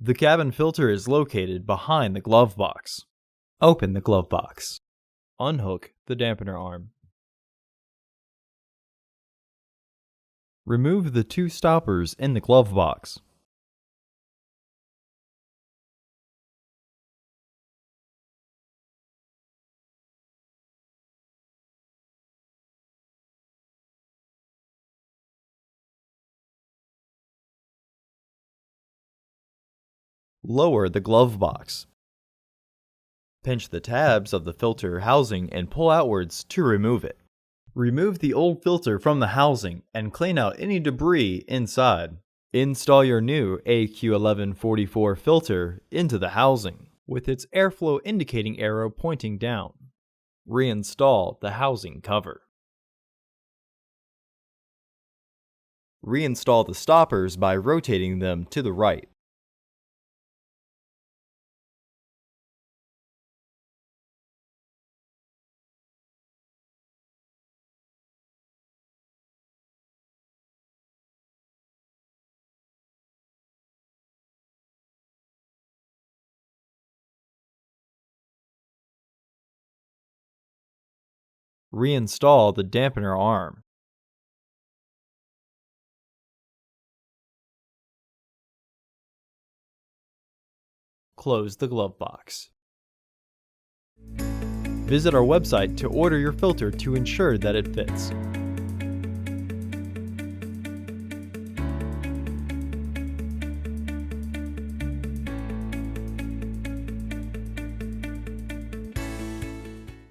The cabin filter is located behind the glove box. Open the glove box. Unhook the dampener arm. Remove the two stoppers in the glove box. Lower the glove box. Pinch the tabs of the filter housing and pull outwards to remove it. Remove the old filter from the housing and clean out any debris inside. Install your new AQ1144 filter into the housing, with its airflow indicating arrow pointing down. Reinstall the housing cover. Reinstall the stoppers by rotating them to the right. Reinstall the dampener arm. Close the glove box. Visit our website to order your filter to ensure that it fits.